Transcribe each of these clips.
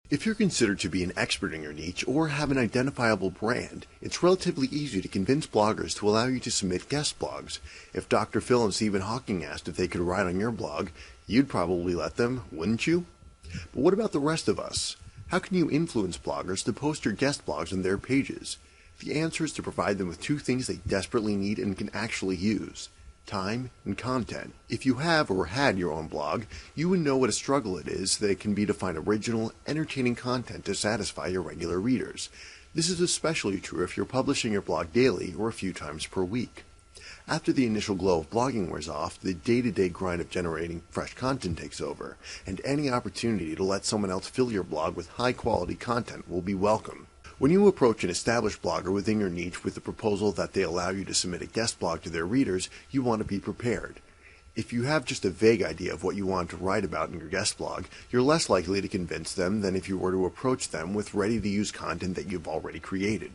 If you're considered to be an expert in your niche or have an identifiable brand, it's relatively easy to convince bloggers to allow you to submit guest blogs. If Dr. Phil and Stephen Hawking asked if they could write on your blog, you'd probably let them, wouldn't you? But what about the rest of us? How can you influence bloggers to post your guest blogs on their pages? The answer is to provide them with two things they desperately need and can actually use: time and content. If you have or had your own blog, you would know what a struggle it is that it can be to find original, entertaining content to satisfy your regular readers. This is especially true if you're publishing your blog daily or a few times per week. After the initial glow of blogging wears off, the day-to-day grind of generating fresh content takes over, and any opportunity to let someone else fill your blog with high-quality content will be welcome. When you approach an established blogger within your niche with the proposal that they allow you to submit a guest blog to their readers, you want to be prepared. If you have just a vague idea of what you want to write about in your guest blog, you're less likely to convince them than if you were to approach them with ready-to-use content that you've already created.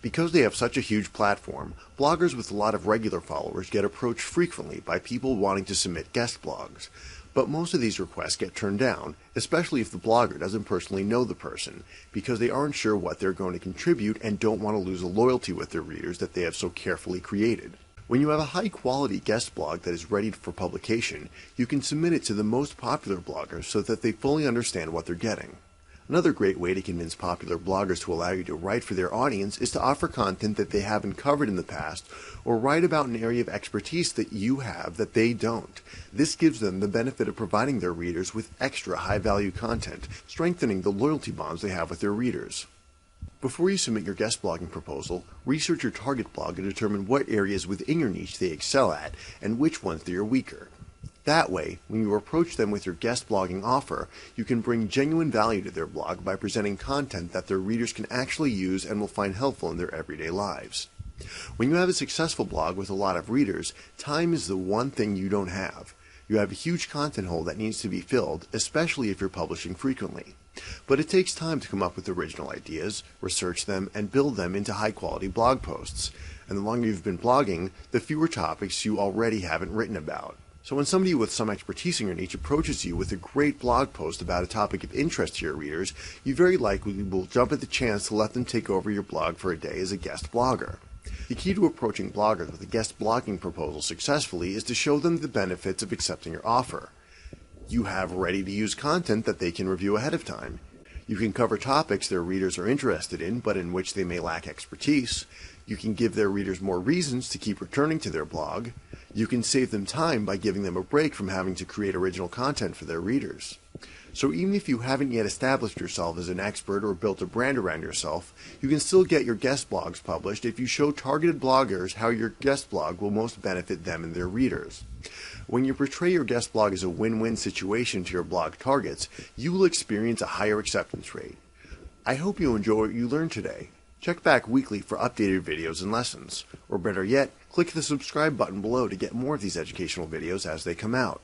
Because they have such a huge platform, bloggers with a lot of regular followers get approached frequently by people wanting to submit guest blogs. But most of these requests get turned down, especially if the blogger doesn't personally know the person, because they aren't sure what they're going to contribute and don't want to lose a loyalty with their readers that they have so carefully created. When you have a high-quality guest blog that is ready for publication, you can submit it to the most popular bloggers so that they fully understand what they're getting. Another great way to convince popular bloggers to allow you to write for their audience is to offer content that they haven't covered in the past, or write about an area of expertise that you have that they don't. This gives them the benefit of providing their readers with extra high-value content, strengthening the loyalty bonds they have with their readers. Before you submit your guest blogging proposal, research your target blog and determine what areas within your niche they excel at and which ones they are weaker. That way, when you approach them with your guest blogging offer, you can bring genuine value to their blog by presenting content that their readers can actually use and will find helpful in their everyday lives. When you have a successful blog with a lot of readers, time is the one thing you don't have. You have a huge content hole that needs to be filled, especially if you're publishing frequently. But it takes time to come up with original ideas, research them, and build them into high-quality blog posts. And the longer you've been blogging, the fewer topics you already haven't written about. So when somebody with some expertise in your niche approaches you with a great blog post about a topic of interest to your readers, you very likely will jump at the chance to let them take over your blog for a day as a guest blogger. The key to approaching bloggers with a guest blogging proposal successfully is to show them the benefits of accepting your offer. You have ready-to-use content that they can review ahead of time. You can cover topics their readers are interested in, but in which they may lack expertise. You can give their readers more reasons to keep returning to their blog. You can save them time by giving them a break from having to create original content for their readers. So even if you haven't yet established yourself as an expert or built a brand around yourself, you can still get your guest blogs published if you show targeted bloggers how your guest blog will most benefit them and their readers. When you portray your guest blog as a win-win situation to your blog targets, you will experience a higher acceptance rate. I hope you enjoy what you learned today. Check back weekly for updated videos and lessons. Or better yet, click the subscribe button below to get more of these educational videos as they come out.